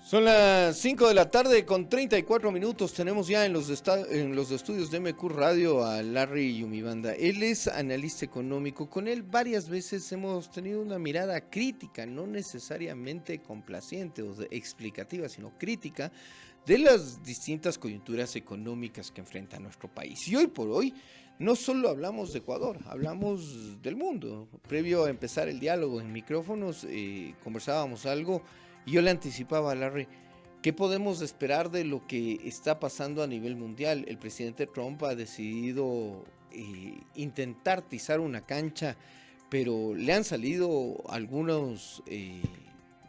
Son las 5 de la tarde con 34 minutos. Tenemos ya en los estudios de MQ Radio a Larry Yumibanda. Él es analista económico. Con él varias veces hemos tenido una mirada crítica, no necesariamente complaciente o explicativa, sino crítica de las distintas coyunturas económicas que enfrenta nuestro país. Y hoy por hoy no solo hablamos de Ecuador, hablamos del mundo. Previo a empezar el diálogo en micrófonos, conversábamos algo. Y yo le anticipaba a Larry, ¿qué podemos esperar de lo que está pasando a nivel mundial? El presidente Trump ha decidido intentar tizar una cancha, pero le han salido algunos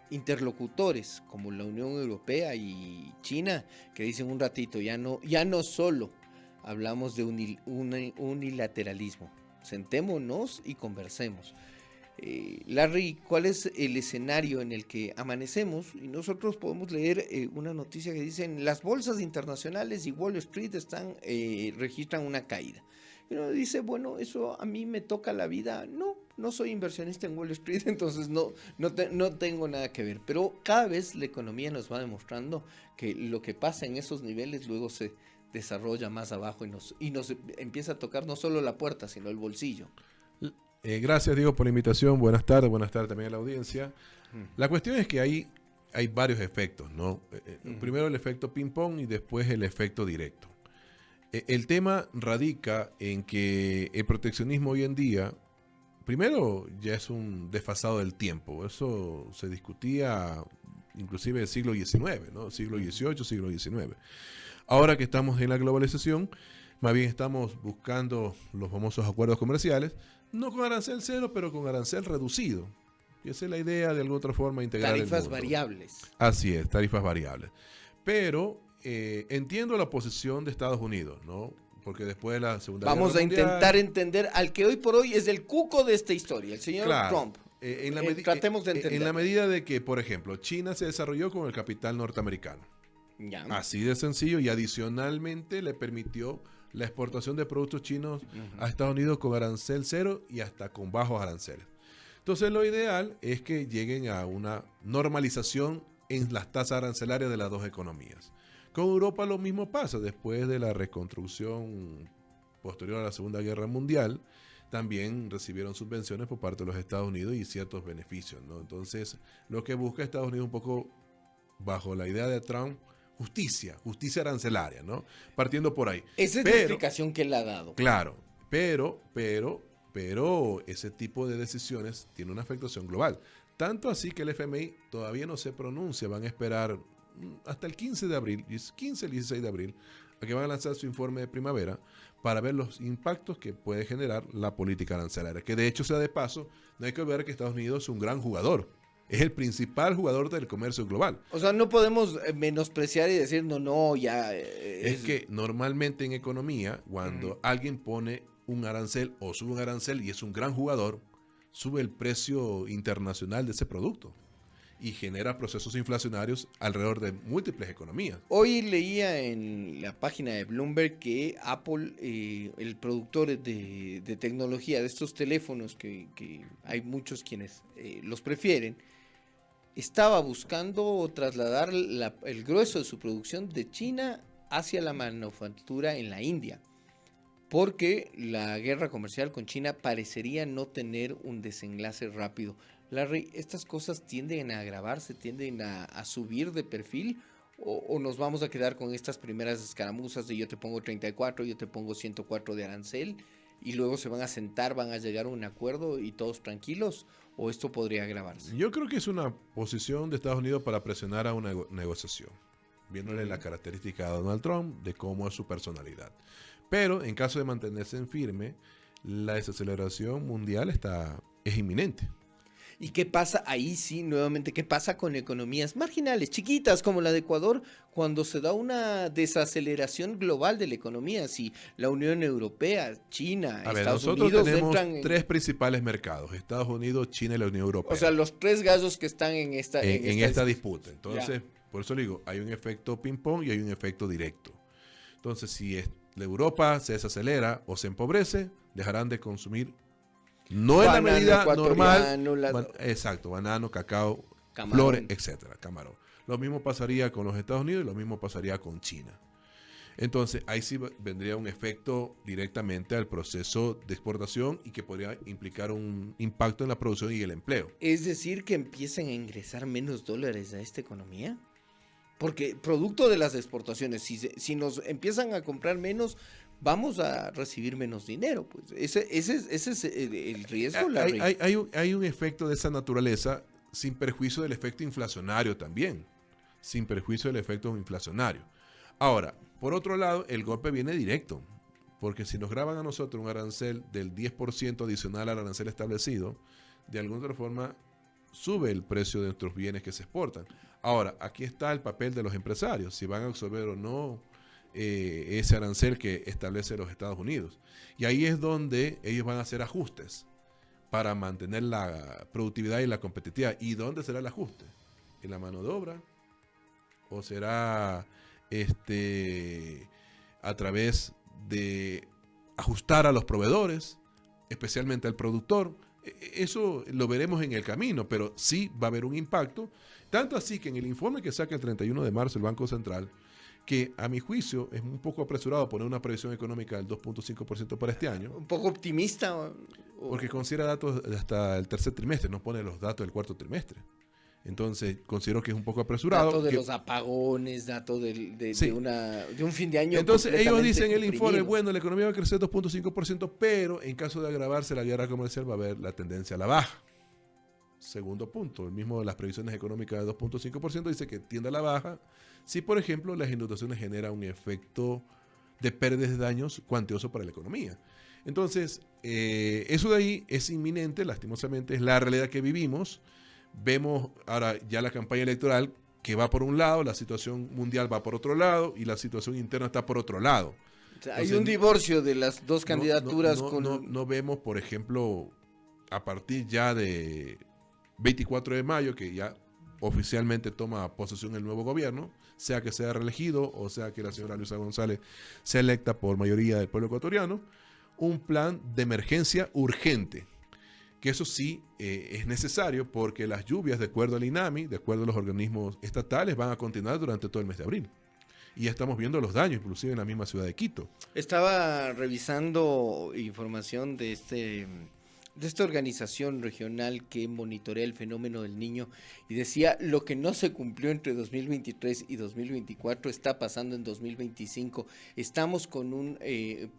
interlocutores, como la Unión Europea y China, que dicen un ratito, ya no solo hablamos de unilateralismo, sentémonos y conversemos. Larry, ¿cuál es el escenario en el que amanecemos? Y nosotros podemos leer una noticia que dicen las bolsas internacionales y Wall Street registran una caída. Y uno dice, bueno, eso a mí me toca la vida. No soy inversionista en Wall Street, entonces no tengo nada que ver. Pero cada vez la economía nos va demostrando que lo que pasa en esos niveles luego se desarrolla más abajo y nos empieza a tocar no solo la puerta, sino el bolsillo. Gracias, Diego, por la invitación. Buenas tardes también a la audiencia. La cuestión es que hay varios efectos, ¿no? Primero el efecto ping-pong y después el efecto directo. El tema radica en que el proteccionismo hoy en día, primero ya es un desfasado del tiempo. Eso se discutía inclusive en el siglo XIX, ¿no? Siglo XVIII, siglo XIX. Ahora que estamos en la globalización, más bien estamos buscando los famosos acuerdos comerciales, no con arancel cero, pero con arancel reducido. Y esa es la idea de alguna otra forma de integrar tarifas variables. Así es, tarifas variables. Pero entiendo la posición de Estados Unidos, ¿no? Porque después de la Segunda Guerra Mundial... Vamos a intentar entender al que hoy por hoy es el cuco de esta historia, el señor Trump. Tratemos de entender. En la medida de que, por ejemplo, China se desarrolló con el capital norteamericano. Ya. Así de sencillo, y adicionalmente le permitió la exportación de productos chinos a Estados Unidos con arancel cero y hasta con bajos aranceles. Entonces lo ideal es que lleguen a una normalización en las tasas arancelarias de las dos economías. Con Europa lo mismo pasa. Después de la reconstrucción posterior a la Segunda Guerra Mundial, también recibieron subvenciones por parte de los Estados Unidos y ciertos beneficios, ¿no? Entonces lo que busca Estados Unidos un poco bajo la idea de Trump, justicia arancelaria, ¿no? Partiendo por ahí. Esa es la explicación que él ha dado. Claro, pero ese tipo de decisiones tiene una afectación global. Tanto así que el FMI todavía no se pronuncia, van a esperar hasta el 15 de abril, 15 el 16 de abril, a que van a lanzar su informe de primavera para ver los impactos que puede generar la política arancelaria. Que de hecho, sea de paso, no hay que olvidar que Estados Unidos es un gran jugador. Es el principal jugador del comercio global. O sea, no podemos menospreciar y decir, ya... Es que normalmente en economía, cuando alguien pone un arancel o sube un arancel y es un gran jugador, sube el precio internacional de ese producto y genera procesos inflacionarios alrededor de múltiples economías. Hoy leía en la página de Bloomberg que Apple, el productor de tecnología de estos teléfonos, que hay muchos quienes los prefieren, estaba buscando trasladar el grueso de su producción de China hacia la manufactura en la India, porque la guerra comercial con China parecería no tener un desenlace rápido. Larry, ¿estas cosas tienden a agravarse, tienden a subir de perfil o nos vamos a quedar con estas primeras escaramuzas de yo te pongo 34, yo te pongo 104 de arancel y luego se van a sentar, van a llegar a un acuerdo y todos tranquilos, o esto podría agravarse? Yo creo que es una posición de Estados Unidos para presionar a una negociación, viéndole la característica de Donald Trump, de cómo es su personalidad. Pero en caso de mantenerse en firme, la desaceleración mundial es inminente. ¿Y qué pasa ahí sí, nuevamente, qué pasa con economías marginales, chiquitas como la de Ecuador, cuando se da una desaceleración global de la economía? Si la Unión Europea, China, Estados Unidos nosotros tenemos tres principales mercados: Estados Unidos, China y la Unión Europea. O sea, los tres gallos que están en esta disputa. Entonces, por eso le digo, hay un efecto ping-pong y hay un efecto directo. Entonces, si la Europa se desacelera o se empobrece, dejarán de consumir. No en la medida normal. Exacto, banano, cacao, flores, etcétera, camarón. Lo mismo pasaría con los Estados Unidos y lo mismo pasaría con China. Entonces, ahí sí vendría un efecto directamente al proceso de exportación y que podría implicar un impacto en la producción y el empleo. Es decir, que empiecen a ingresar menos dólares a esta economía. Porque producto de las exportaciones, si nos empiezan a comprar menos, vamos a recibir menos dinero. Pues ese es el riesgo. Hay un efecto de esa naturaleza sin perjuicio del efecto inflacionario también. Sin perjuicio del efecto inflacionario. Ahora, por otro lado, el golpe viene directo, porque si nos graban a nosotros un arancel del 10% adicional al arancel establecido, de alguna otra forma sube el precio de nuestros bienes que se exportan. Ahora, aquí está el papel de los empresarios, si van a absorber o no ese arancel que establece los Estados Unidos. Y ahí es donde ellos van a hacer ajustes para mantener la productividad y la competitividad. ¿Y dónde será el ajuste? ¿En la mano de obra? ¿O será a través de ajustar a los proveedores, especialmente al productor? Eso lo veremos en el camino, pero sí va a haber un impacto, tanto así que en el informe que saca el 31 de marzo el Banco Central, que a mi juicio es un poco apresurado poner una previsión económica del 2.5% para este año. Un poco optimista. Porque considera datos hasta el tercer trimestre, no pone los datos del cuarto trimestre. Entonces, considero que es un poco apresurado. Datos de los apagones, datos de un fin de año. Entonces, ellos dicen en el informe, bueno, la economía va a crecer 2.5%, pero en caso de agravarse la guerra comercial va a haber la tendencia a la baja. Segundo punto, el mismo de las previsiones económicas de 2.5% dice que tiende a la baja si, por ejemplo, las inundaciones generan un efecto de pérdidas de daños cuantioso para la economía. Entonces, eso de ahí es inminente, lastimosamente, es la realidad que vivimos. Vemos ahora ya la campaña electoral que va por un lado, la situación mundial va por otro lado y la situación interna está por otro lado. O sea, hay un divorcio de las dos candidaturas. No vemos, por ejemplo, a partir ya de 24 de mayo, que ya oficialmente toma posesión el nuevo gobierno, sea que sea reelegido o sea que la señora Luisa González sea electa por mayoría del pueblo ecuatoriano, un plan de emergencia urgente. Que eso sí es necesario porque las lluvias, de acuerdo al INAMI, de acuerdo a los organismos estatales, van a continuar durante todo el mes de abril. Y ya estamos viendo los daños, inclusive en la misma ciudad de Quito. Estaba revisando información de esta organización regional que monitorea el fenómeno del Niño y decía lo que no se cumplió entre 2023 y 2024 está pasando en 2025. Estamos con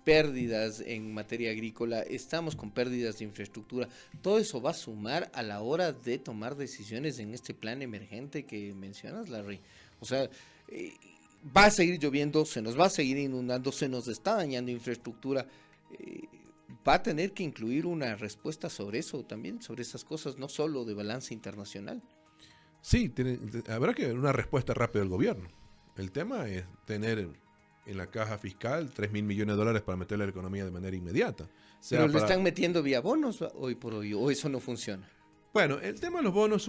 pérdidas en materia agrícola, estamos con pérdidas de infraestructura. Todo eso va a sumar a la hora de tomar decisiones en este plan emergente que mencionas, Larry. O sea, va a seguir lloviendo, se nos va a seguir inundando, se nos está dañando infraestructura. Va a tener que incluir una respuesta sobre eso también, sobre esas cosas, no solo de balance internacional. Sí, habrá que ver una respuesta rápida del gobierno. El tema es tener en la caja fiscal 3.000 millones de dólares para meterle a la economía de manera inmediata. Pero le están metiendo vía bonos hoy por hoy, o eso no funciona. Bueno, el tema de los bonos es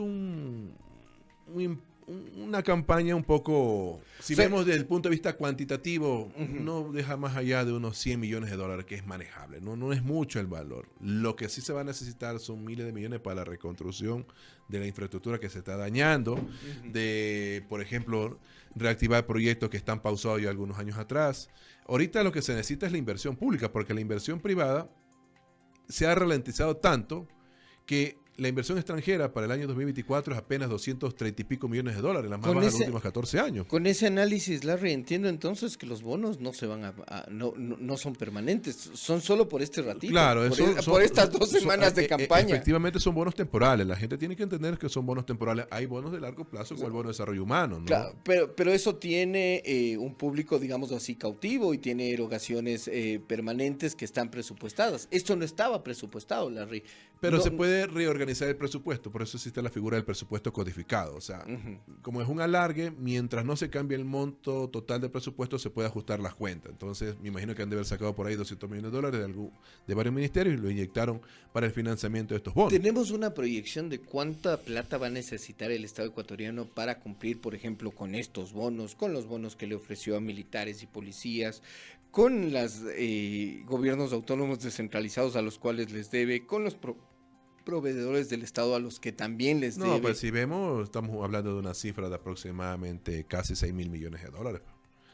una campaña un poco, si vemos desde el punto de vista cuantitativo, no deja más allá de unos 100 millones de dólares, que es manejable, no es mucho el valor. Lo que sí se va a necesitar son miles de millones para la reconstrucción de la infraestructura que se está dañando, de, por ejemplo, reactivar proyectos que están pausados ya algunos años atrás. Ahorita lo que se necesita es la inversión pública, porque la inversión privada se ha ralentizado tanto que la inversión extranjera para el año 2024 es apenas 230 y pico millones de dólares, la más baja de los últimos 14 años. Con ese análisis, Larry, entiendo entonces que los bonos no se van no son permanentes, son solo por este ratito. Claro, por estas 2 semanas de campaña. Efectivamente son bonos temporales, la gente tiene que entender que son bonos temporales. Hay bonos de largo plazo como el bono de desarrollo humano, ¿no? Claro, pero eso tiene un público, digamos así, cautivo y tiene erogaciones permanentes que están presupuestadas. Esto no estaba presupuestado, Larry. Pero se puede reorganizar el presupuesto, por eso existe la figura del presupuesto codificado. O sea, como es un alargue, mientras no se cambie el monto total del presupuesto, se puede ajustar las cuentas. Entonces, me imagino que han de haber sacado por ahí 200 millones de dólares de varios ministerios y lo inyectaron para el financiamiento de estos bonos. ¿Tenemos una proyección de cuánta plata va a necesitar el Estado ecuatoriano para cumplir, por ejemplo, con estos bonos, con los bonos que le ofreció a militares y policías, con los gobiernos autónomos descentralizados a los cuales les debe, con los proveedores del Estado a los que también les debe. No, pues si vemos, estamos hablando de una cifra de aproximadamente casi 6.000 millones de dólares.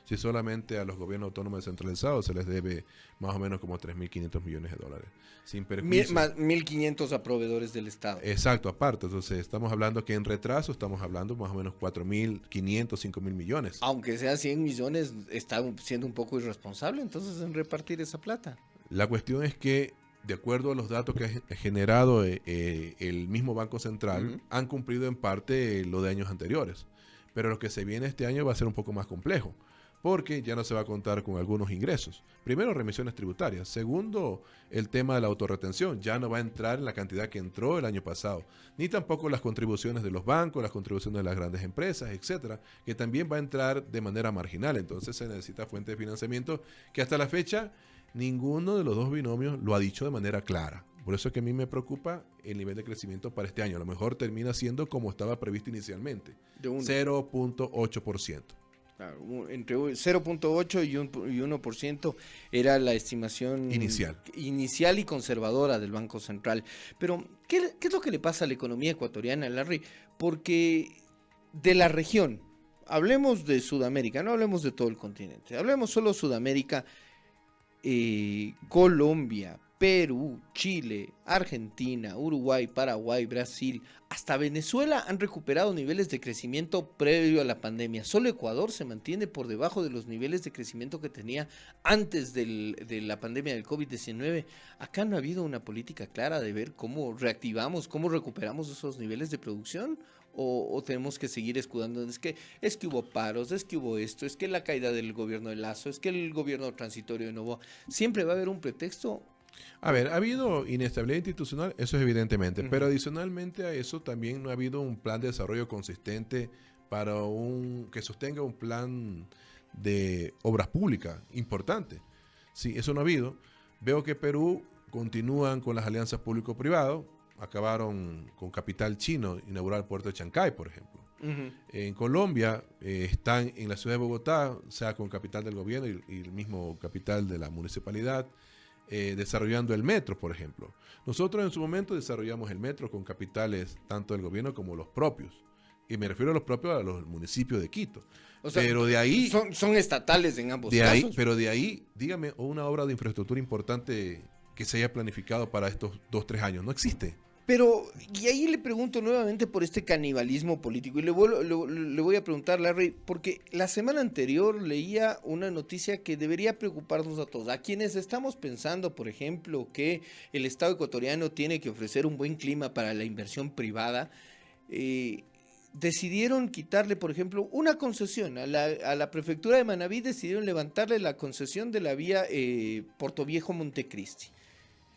Si solamente a los gobiernos autónomos descentralizados se les debe más o menos como 3.500 millones de dólares. Sin perjuicio. Más 1.500 a proveedores del Estado. Exacto, aparte. Entonces, estamos hablando que en retraso estamos hablando más o menos 4.500, 5.000 millones. Aunque sea 100 millones, está siendo un poco irresponsable entonces en repartir esa plata. La cuestión es que, de acuerdo a los datos que ha generado el mismo Banco Central, han cumplido en parte lo de años anteriores. Pero lo que se viene este año va a ser un poco más complejo, porque ya no se va a contar con algunos ingresos. Primero, remisiones tributarias. Segundo, el tema de la autorretención. Ya no va a entrar en la cantidad que entró el año pasado. Ni tampoco las contribuciones de los bancos, las contribuciones de las grandes empresas, etcétera, que también va a entrar de manera marginal. Entonces se necesita fuente de financiamiento que hasta la fecha ninguno de los dos binomios lo ha dicho de manera clara. Por eso es que a mí me preocupa el nivel de crecimiento para este año. A lo mejor termina siendo como estaba previsto inicialmente, 0.8%. Claro, entre 0.8 y 1% era la estimación inicial y conservadora del Banco Central. Pero, ¿qué es lo que le pasa a la economía ecuatoriana, Larry? Porque de la región, hablemos de Sudamérica, no hablemos de todo el continente, hablemos solo de Sudamérica, Colombia, Perú, Chile, Argentina, Uruguay, Paraguay, Brasil, hasta Venezuela han recuperado niveles de crecimiento previo a la pandemia. Solo Ecuador se mantiene por debajo de los niveles de crecimiento que tenía antes de la pandemia del COVID-19. Acá no ha habido una política clara de ver cómo reactivamos, cómo recuperamos esos niveles de producción. O tenemos que seguir escudando, es que hubo paros, es que hubo esto, es que la caída del gobierno de Lazo, es que el gobierno transitorio de Novoa. Siempre va a haber un pretexto. A ver, ha habido inestabilidad institucional, eso es evidentemente, pero adicionalmente a eso también no ha habido un plan de desarrollo consistente para que sostenga un plan de obras públicas importante. Sí, eso no ha habido. Veo que Perú continúan con las alianzas público-privadas, acabaron con capital chino, inaugurar el puerto de Chancay, por ejemplo. En Colombia están en la ciudad de Bogotá, sea con capital del gobierno y el mismo capital de la municipalidad, desarrollando el metro, por ejemplo. Nosotros en su momento desarrollamos el metro con capitales tanto del gobierno como los propios. Y me refiero a los propios, a los municipios de Quito. O sea, pero de ahí... Son estatales en ambos casos. Pero de ahí, dígame, una obra de infraestructura importante que se haya planificado para estos 2-3 años. No existe. Pero, y ahí le pregunto nuevamente por este canibalismo político, y le voy a preguntar, Larry, porque la semana anterior leía una noticia que debería preocuparnos a todos, a quienes estamos pensando, por ejemplo, que el Estado ecuatoriano tiene que ofrecer un buen clima para la inversión privada. Decidieron quitarle, por ejemplo, una concesión a la prefectura de Manabí, decidieron levantarle la concesión de la vía Portoviejo-Montecristi.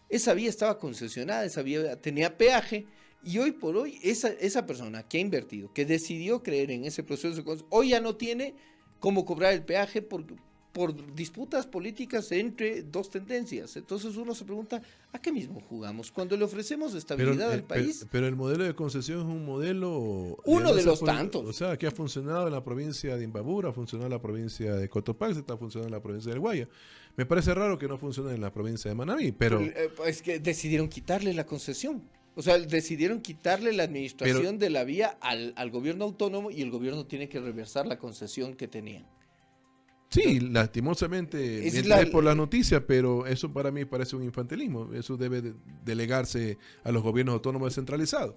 Esa vía estaba concesionada, esa vía tenía peaje, y hoy por hoy esa persona que ha invertido, que decidió creer en ese proceso, hoy ya no tiene cómo cobrar el peaje por disputas políticas entre dos tendencias. Entonces uno se pregunta, ¿a qué mismo jugamos? Cuando le ofrecemos estabilidad al país. Pero el modelo de concesión es un modelo... Uno de los tantos. O sea, que ha funcionado en la provincia de Imbabura, ha funcionado en la provincia de Cotopaxi, está funcionando en la provincia del Guaya. Me parece raro que no funcione en la provincia de Manabí, pero... Es que decidieron quitarle la concesión. O sea, decidieron quitarle la administración de la vía al gobierno autónomo, y el gobierno tiene que reversar la concesión que tenía. Sí, lastimosamente, es por la noticia, pero eso para mí parece un infantilismo. Eso debe delegarse a los gobiernos autónomos descentralizados.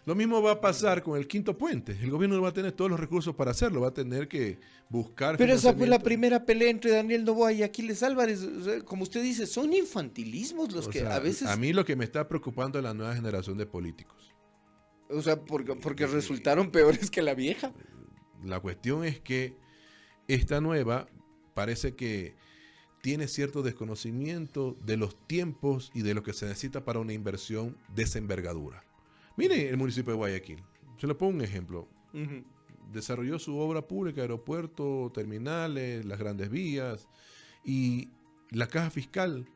Lo mismo va a pasar con el quinto puente. El gobierno no va a tener todos los recursos para hacerlo, va a tener que buscar... Pero esa fue la primera pelea entre Daniel Noboa y Aquiles Álvarez. O sea, como usted dice, son infantilismos los que a veces... A mí lo que me está preocupando es la nueva generación de políticos. O sea, porque resultaron peores que la vieja. La cuestión es que esta nueva parece que tiene cierto desconocimiento de los tiempos y de lo que se necesita para una inversión de esa envergadura. Mire el municipio de Guayaquil, se le pongo un ejemplo. Desarrolló su obra pública, aeropuerto, terminales, las grandes vías, y la caja fiscal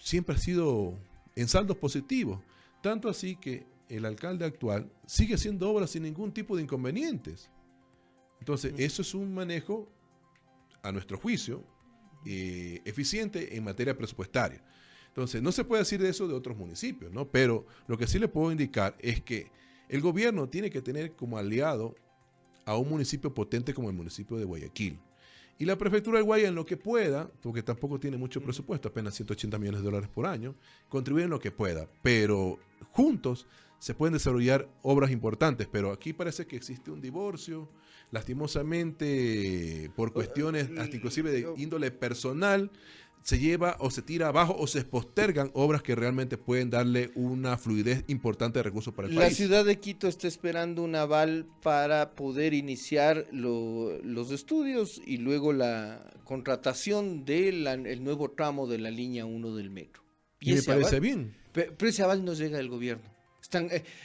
siempre ha sido en saldos positivos. Tanto así que el alcalde actual sigue haciendo obras sin ningún tipo de inconvenientes. Entonces, eso es un manejo, a nuestro juicio, eficiente en materia presupuestaria. Entonces, no se puede decir eso de otros municipios, ¿no? Pero lo que sí le puedo indicar es que el gobierno tiene que tener como aliado a un municipio potente como el municipio de Guayaquil. Y la prefectura de Guaya en lo que pueda, porque tampoco tiene mucho presupuesto, apenas 180 millones de dólares por año, contribuye en lo que pueda. Pero juntos se pueden desarrollar obras importantes. Pero aquí parece que existe un divorcio, lastimosamente, por cuestiones hasta inclusive de índole personal, se lleva o se tira abajo o se postergan obras que realmente pueden darle una fluidez importante de recursos para el país. La ciudad de Quito está esperando un aval para poder iniciar los estudios y luego la contratación del nuevo tramo de la línea 1 del metro. Y me parece bien. Pero ese aval no llega del gobierno.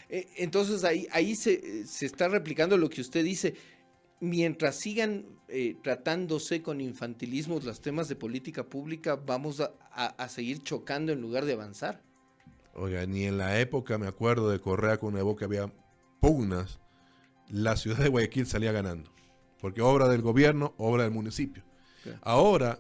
Entonces ahí se está replicando lo que usted dice. Mientras sigan tratándose con infantilismos los temas de política pública, vamos a seguir chocando en lugar de avanzar. Oiga, ni en la época, me acuerdo de Correa con Evo, que había pugnas, la ciudad de Guayaquil salía ganando. Porque obra del gobierno, obra del municipio. Sí. Ahora,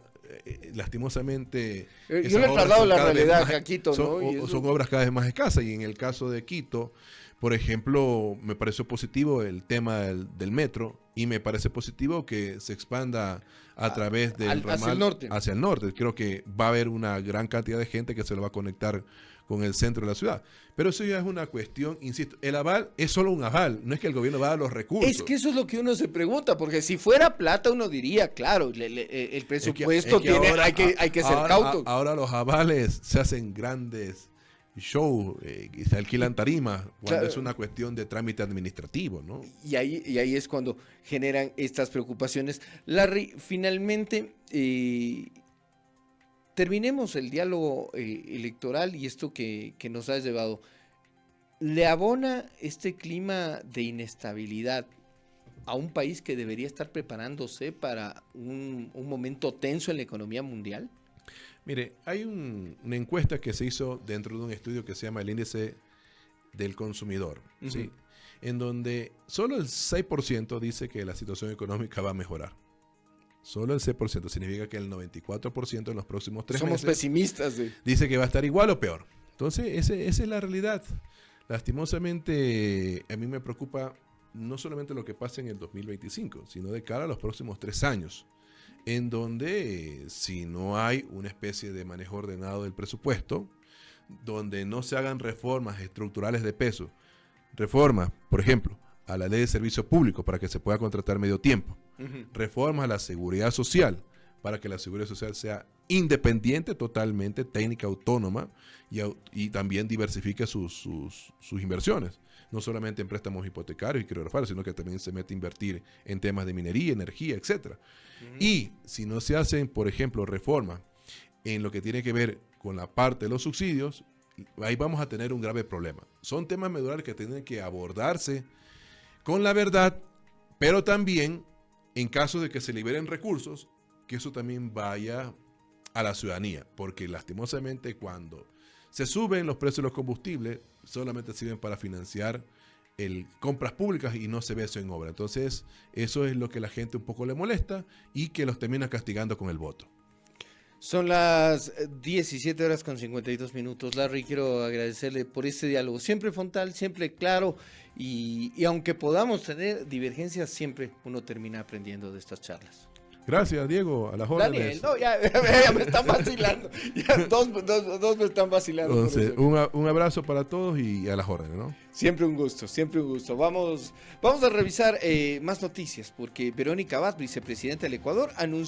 lastimosamente... Yo le he trasladado la realidad a Quito, ¿no? Son obras cada vez más escasas, y en el caso de Quito, por ejemplo, me pareció positivo el tema del metro, y me parece positivo que se expanda a través del ramal hacia el norte. Creo que va a haber una gran cantidad de gente que se lo va a conectar con el centro de la ciudad. Pero eso ya es una cuestión, insisto, el aval es solo un aval, no es que el gobierno va a dar los recursos. Es que eso es lo que uno se pregunta, porque si fuera plata uno diría, claro, el presupuesto hay que ser cauto. Ahora los avales se hacen grandes show, se alquilan tarimas cuando claro, es una cuestión de trámite administrativo, ¿no? Y ahí es cuando generan estas preocupaciones. Larry, finalmente terminemos el diálogo electoral y esto que nos has llevado. ¿Le abona este clima de inestabilidad a un país que debería estar preparándose para un momento tenso en la economía mundial? Mire, hay una encuesta que se hizo dentro de un estudio que se llama el índice del consumidor, ¿sí? En donde solo el 6% dice que la situación económica va a mejorar. Solo el 6%, significa que el 94% en los próximos 3 meses... Somos pesimistas. Dice que va a estar igual o peor. Entonces, esa es la realidad. Lastimosamente, a mí me preocupa no solamente lo que pasa en el 2025, sino de cara a los próximos 3 años. En donde si no hay una especie de manejo ordenado del presupuesto, donde no se hagan reformas estructurales de peso, reformas, por ejemplo, a la ley de servicio público para que se pueda contratar medio tiempo, reformas a la seguridad social para que la seguridad social sea independiente totalmente, técnica, autónoma y también diversifique sus inversiones. No solamente en préstamos hipotecarios y creditorios, sino que también se mete a invertir en temas de minería, energía, etc. Y si no se hacen, por ejemplo, reformas en lo que tiene que ver con la parte de los subsidios, ahí vamos a tener un grave problema. Son temas medulares que tienen que abordarse con la verdad, pero también, en caso de que se liberen recursos, que eso también vaya a la ciudadanía, porque lastimosamente cuando se suben los precios de los combustibles, solamente sirven para financiar compras públicas y no se ve eso en obra. Entonces, eso es lo que a la gente un poco le molesta y que los termina castigando con el voto. Son las 17:52. Larry, quiero agradecerle por este diálogo, siempre frontal, siempre claro, y aunque podamos tener divergencias, siempre uno termina aprendiendo de estas charlas. Gracias, Diego, a las órdenes. Daniel, no, ya me están vacilando. Ya, dos me están vacilando. Entonces, un abrazo para todos y a las órdenes, ¿no? Siempre un gusto, siempre un gusto. Vamos a revisar más noticias, porque Verónica Abad, vicepresidenta del Ecuador, anunció